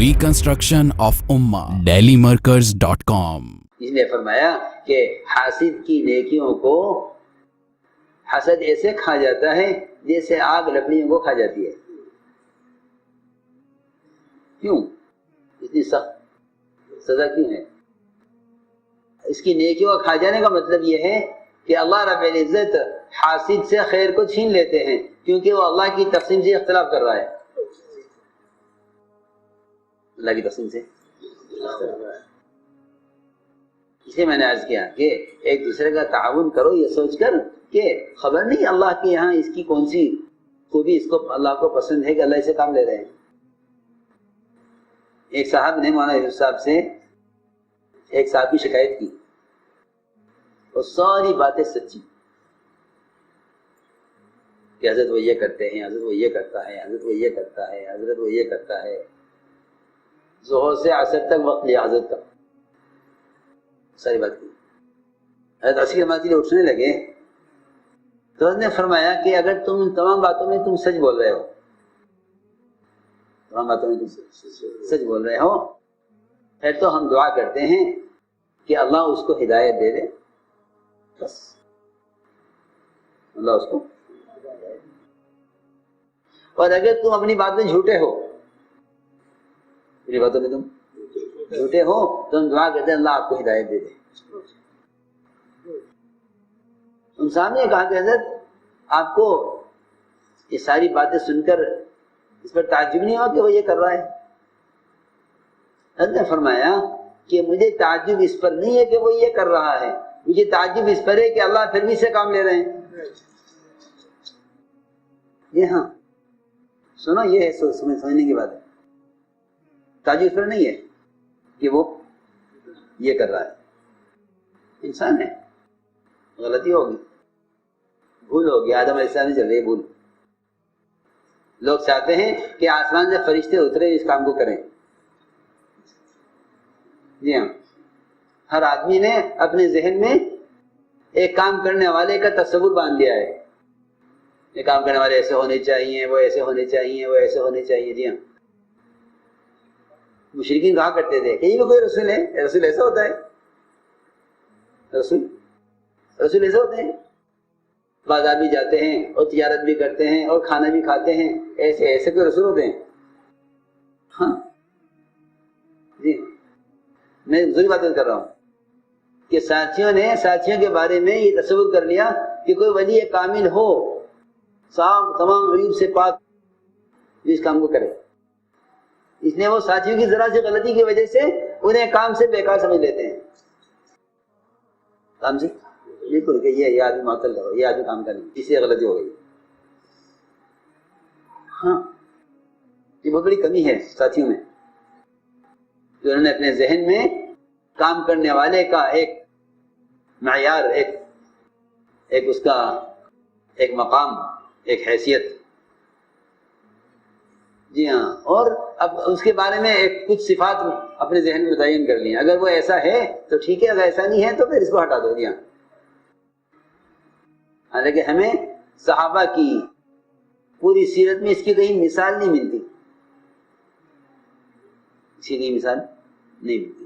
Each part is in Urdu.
Reconstruction of Ummah, dailymarkers.com. اس نے فرمایا کہ حاسد کی نیکیوں کو حسد ایسے کھا جاتا ہے جیسے آگ لکڑیوں کو کھا جاتی ہے. کیوں؟ اتنی سخت سزا کیوں ہے؟ اس کی نیکیوں کا کھا جانے کا مطلب یہ ہے کہ اللہ رب العزت حاسد سے خیر کو چھین لیتے ہیں، کیونکہ وہ اللہ کی تقسیم سے اختلاف کر رہا ہے. اللہ کی تقسیم سے اس لیے میں نے عرض کیا کہ ایک دوسرے کا تعاون کرو یہ سوچ کر کہ خبر نہیں اللہ کے یہاں اس کی کون سی خوبی اس کو اللہ کو پسند ہے کہ اللہ اسے کام لے رہے ہیں. ایک صاحب نے مولانا یوسف صاحب سے ایک صاحب کی شکایت کی اور ساری باتیں سچی کہ حضرت وہ یہ کرتے ہیں، حضرت وہ یہ کرتا ہے، حضرت وہ یہ کرتا ہے، حضرت وہ یہ کرتا ہے. ظہر سے عصر تک وقت لیا حضرت کا، ساری بات کی. حضرت عصر کی نماز کے لیے اٹھنے لگے تو حضرت نے فرمایا کہ اگر تم تمام باتوں میں تم سچ بول رہے ہو، تمام باتوں میں تم سچ بول رہے ہو، پھر تو ہم دعا کرتے ہیں کہ اللہ اس کو ہدایت دے دے. بس اللہ اس کو. اور اگر تم اپنی بات میں جھوٹے ہو، میری باتوں میں تم جھوٹے ہو تو ہم دعا کرتے ہیں اللہ آپ کو ہدایت دے دے. ان صاحب نے کہا کہ حضرت آپ کو یہ ساری باتیں سن کر اس پر تعجب نہیں ہوا کہ وہ یہ کر رہا ہے؟ حضرت نے فرمایا کہ مجھے تعجب اس پر نہیں ہے کہ وہ یہ کر رہا ہے، مجھے تعجب اس پر ہے کہ اللہ پھر بھی سے کام لے رہے ہیں. جی ہاں سنو، یہ ہے سمجھنے کی بات ہے. تعجب اس پر نہیں ہے کہ وہ یہ کر رہا ہے. انسان ہے، غلطی ہوگی، بھول ہوگی. آدم علیہ السلام نے چل رہی ہے بھول. لوگ چاہتے ہیں کہ آسمان سے فرشتے اترے اس کام کو کریں. جی ہاں، ہر آدمی نے اپنے ذہن میں ایک کام کرنے والے کا تصور باندھ لیا ہے. یہ کام کرنے والے ایسے ہونے چاہیے، وہ ایسے ہونے چاہیے، وہ ایسے ہونے چاہیے. جی ہاں، مشرکین کہا کرتے تھے کہیں بھی کوئی رسول ہے، رسول ایسا ہوتا ہے، رسول ایسے ہوتے ہیں، بازار بھی جاتے ہیں اور تجارت بھی کرتے ہیں اور کھانا بھی کھاتے ہیں، ایسے ایسے کوئی رسول ہوتے ہیں؟ ہاں جی، میں ضروری بات کر رہا ہوں کہ ساتھیوں نے ساتھیوں کے بارے میں یہ تصور کر لیا کہ کوئی ولی کامل ہو، صاحب تمام عیوب سے پاک، جو اس کام کو کرے. اس لیے وہ ساتھیوں کی ذرا سی غلطی کی وجہ سے انہیں کام سے بیکار سمجھ لیتے ہیں. کام سے بالکل کہ یہ آدمی معطل کرو، یہ آدمی کام کریں، اس سے غلطی ہو گئی. ہاں یہ بہت بڑی کمی ہے ساتھیوں میں، جو انہوں نے اپنے ذہن میں کام کرنے والے کا ایک معیار، ایک اس کا ایک مقام، ایک حیثیت. جی ہاں، اور اب اس کے بارے میں ایک کچھ صفات اپنے ذہن میں متعین کر لی. اگر وہ ایسا ہے تو ٹھیک ہے، اگر ایسا نہیں ہے تو پھر اس کو ہٹا دو. جی ہاں، حالانکہ ہمیں صحابہ کی پوری سیرت میں اس کی کہیں مثال نہیں ملتی، اس کی کہیں مثال نہیں ملتی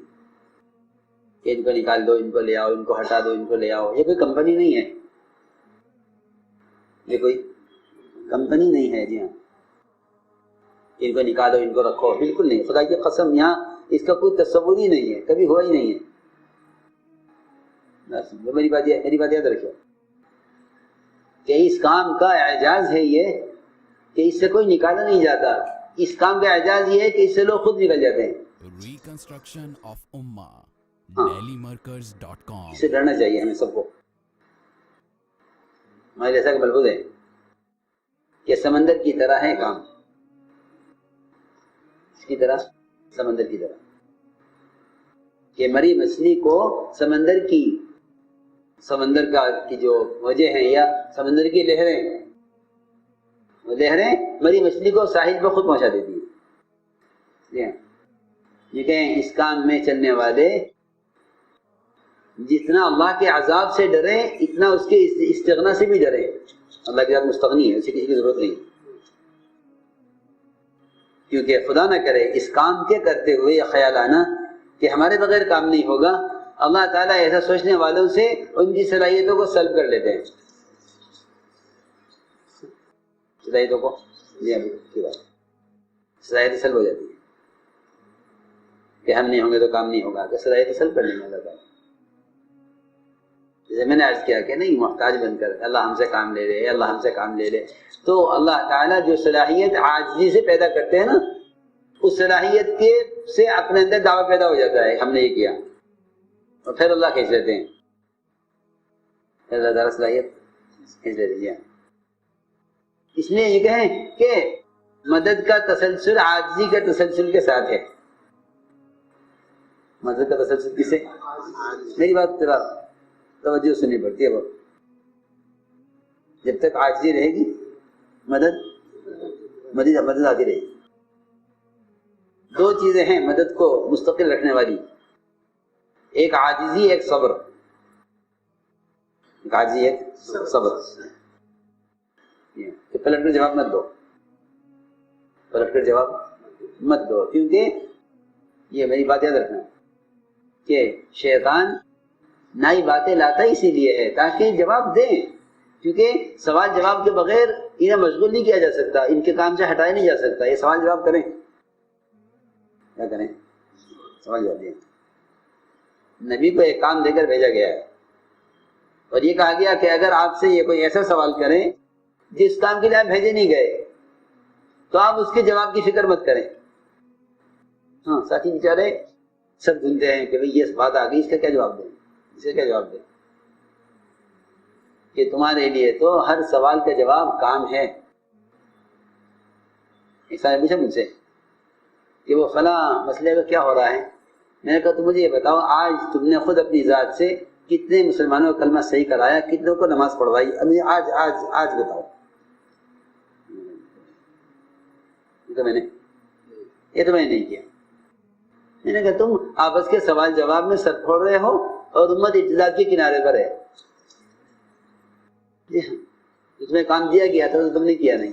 کہ ان کو نکال دو، ان کو لے آؤ، ان کو ہٹا دو، ان کو لے آؤ. یہ کوئی کمپنی نہیں ہے، یہ کوئی کمپنی نہیں ہے. جی ہاں، ان کو نکالو، ان کو رکھو، بالکل نہیں. خدا کی قسم یہاں اس کا کوئی تصور ہی نہیں ہے، کبھی ہوا ہی نہیں ہے. میری بات یاد رکھو کہ اس کام کا اعجاز ہے یہ کہ اس سے کوئی نکالا نہیں جاتا. اس کام کا اعجاز یہ ہے کہ اس سے لوگ خود نکل جاتے ہیں. Reconstruction of Ummah, dailymarkers.com. اس سے ڈرنا چاہیے ہمیں سب کو. ہمارے جیسا کہ ملحوظ ہے کہ سمندر کی طرح ہے کام، اس کی طرح، سمندر کی طرح کہ مری مچھلی کو سمندر کی جو وجہ ہیں یا سمندر کی لہریں، وہ لہریں مری مچھلی کو ساحل پر خود پہنچا دیتی ہیں. یہ کہیں اس کام میں چلنے والے جتنا اللہ کے عذاب سے ڈرے اتنا اس کے استغنا سے بھی ڈرے. اللہ کے ساتھ مستغنی ہے، اسے کسی کی ضرورت نہیں. کیونکہ خدا نہ کرے اس کام کے کرتے ہوئے یہ خیال آنا کہ ہمارے بغیر کام نہیں ہوگا، اللہ تعالیٰ ایسا سوچنے والوں سے ان کی صلاحیتوں کو سلب کر لیتے ہیں، صلاحیتوں کو صلاحیت سلب ہو جاتی ہے کہ ہم نہیں ہوں گے تو کام نہیں ہوگا، کہ صلاحیت سلب کر لیں گے اللہ تعالیٰ۔ جیسے میں نے عرض کیا کہ نہیں محتاج بن کر اللہ ہم سے کام لے لے، اللہ ہم سے کام لے لے، تو اللہ تعالیٰ جو صلاحیت عاجزی سے پیدا کرتے ہیں نا، اس صلاحیت کے سے اپنے اندر دعویٰ پیدا ہو جاتا ہے ہم نے یہ کیا، اور پھر اللہ کھینچ لیتے ہیں، پھر اللہ تعالیٰ صلاحیت کھینچ لیتے ہیں۔ اس لیے یہ کہیں کہ مدد کا تسلسل عاجزی کے تسلسل کے ساتھ ہے۔ مدد کا تسلسل کس سے؟ میری بات ذرا توجہ سننی پڑتی ہے بہت۔ جب تک عاجزی رہے گی مدد آتی رہے گی۔ دو چیزیں ہیں مدد کو مستقل رکھنے والی، ایک عاجزی ایک صبر، ایک عاجزی ایک صبر۔ کہ پلٹ کر جواب مت دو، پلٹ کر جواب مت دو، کیونکہ یہ میری بات یاد رکھنا کہ شیطان نئی باتیں لاتا اسی لیے ہے تاکہ جواب دیں، کیونکہ سوال جواب کے بغیر انہیں مشغول نہیں کیا جا سکتا، ان کے کام سے ہٹایا نہیں جا سکتا، یہ سوال جواب کریں، کیا کریں؟ سوال جواب دیں۔ نبی کو ایک کام دے کر بھیجا گیا ہے اور یہ کہا گیا کہ اگر آپ سے یہ کوئی ایسا سوال کریں جس کام کے لیے آپ بھیجے نہیں گئے تو آپ اس کے جواب کی فکر مت کریں۔ ہاں ساتھی بیچارے سب ڈھونڈتے ہیں کہ بھئی یہ بات آ گئی، اس کا کیا جواب دیں، اسے کیا جواب دیں؟ کہ تمہارے لیے تو ہر سوال کا جواب کام ہے۔ ایک سال پوچھا مجھ سے کہ وہ فلاں مسئلے کا کیا ہو رہا ہے، میں نے کہا تم مجھے یہ بتاؤ آج تم نے خود اپنی ذات سے کتنے مسلمانوں کا کلمہ صحیح کرایا، کتنوں کو نماز پڑھوائی، ابھی آج بتاؤ۔ یہ تو میں نے نہیں کیا۔ میں نے کہا تم آپس کے سوال جواب میں سر پھوڑ رہے ہو اور امت اجتہاد کے کنارے پر ہے۔ تمہیں کام دیا گیا تھا تو تم نے کیا نہیں۔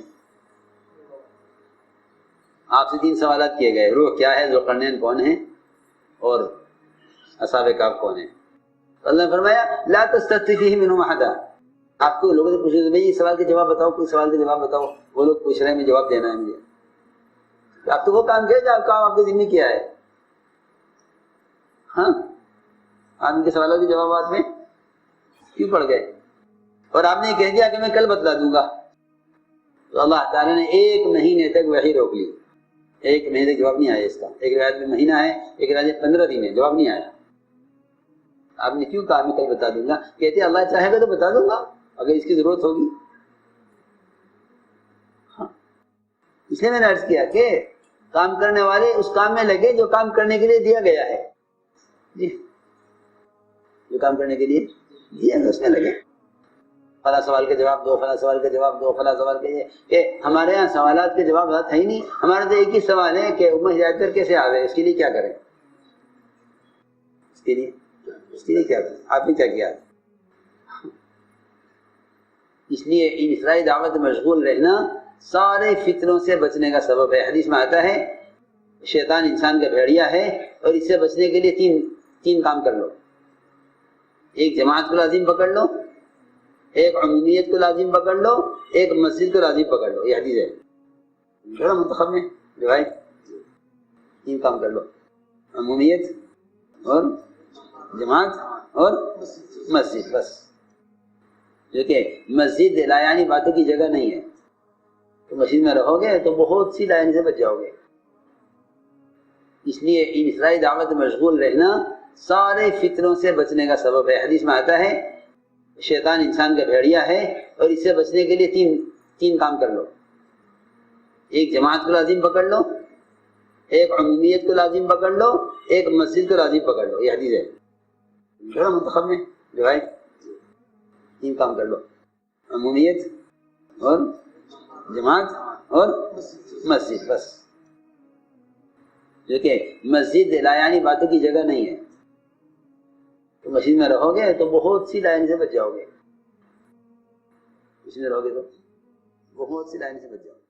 آپ سے 3 سوالات کیے گئے، روح کیا ہے، ذوالقرنین کون ہے اور اصحاب کہف کون ہے؟ اللہ نے فرمایا لا تستفتی فیہ منہم احدا۔ آپ کو لوگوں سے پوچھے بھائی یہ سوال کے جواب بتاؤ، کوئی سوال کے جواب بتاؤ، وہ لوگ پوچھ رہے ہیں، میں جواب دینا ہے مجھے۔ آپ تو وہ کام کیا جو آپ کام آپ کے ذمہ کیا ہے۔ ہاں آپ ان کے سوالوں کے جوابات میں کیوں پڑ گئے؟ اور آپ نے کہہ دیا کہ میں کل بتلا دوں گا، تو اللہ تعالیٰ نے 1 مہینے تک وحی روک لی۔ 1 مہینے تک جواب نہیں آیا اس کا، ایک روایت میں مہینہ ہے، ایک روایت میں 15 دن ہے، جواب نہیں آیا۔ آپ نے کیوں کہا میں کل بتا دوں گا؟ کہتے اللہ چاہے گا تو بتا دوں گا اگر اس کی ضرورت ہوگی۔ ہاں اس لیے میں نے عرض کیا کہ کام کرنے والے اس کام میں لگے جو کام کرنے کے لیے دیا گیا ہے۔ جی جو کام کرنے کے لیے دیا گیا اس میں لگے۔ فلاں سوال کے جواب دو، فلاں سوال کے جواب دو، فلاں سوال کے کہ ہمارے یہاں سوالات کے جوابات ہے ہی نہیں۔ ہمارا تو ایک ہی سوال ہے کہ امت ہدایت پر کیسے آ گئے، اس کے لیے کیا کریں، اس کے لیے کیا کریں، آپ نے کیا کیا؟ اس لیے انفرادی دعوت میں مشغول رہنا سارے فتنوں سے بچنے کا سبب ہے۔ حدیث میں آتا ہے شیطان انسان کا بھیڑیا ہے اور اس سے بچنے کے لیے تین کام کر لو۔ ایک جماعت کو لازم پکڑ لو، ایک عمومیت کو لازم پکڑ لو، ایک مسجد کو لازم پکڑ لو۔ یہ حدیث ہے تھوڑا منتخب میں روایت، 3 کام کر لو، عمومیت اور جماعت اور مسجد، بس۔ جو کہ مسجد لایانی باتوں کی جگہ نہیں ہے، تو مسجد میں رہو گے تو بہت سی لایانی سے بچ جاؤ گے۔ اس لیے انفرادی دعوت میں مشغول رہنا سارے فتنوں سے بچنے کا سبب ہے۔ حدیث میں آتا ہے شیطان انسان کا بھیڑیا ہے اور اس سے بچنے کے لیے تین کام کر لو۔ ایک جماعت کو لازم پکڑ لو، ایک عمومیت کو لازم پکڑ لو، ایک مسجد کو لازم پکڑ لو۔ یہ حدیث ہے تھوڑا منتخب میں روایت، 3 کام کر لو، عمومیت اور جماعت اور مسجد، بس۔ جو کہ مسجد لایانی باتوں کی جگہ نہیں ہے، تو مسجد میں رہو گے تو بہت سی لائن سے بچ جاؤ گے، مسجد میں رہو گے تو بہت سی لائن سے بچ جاؤ گے۔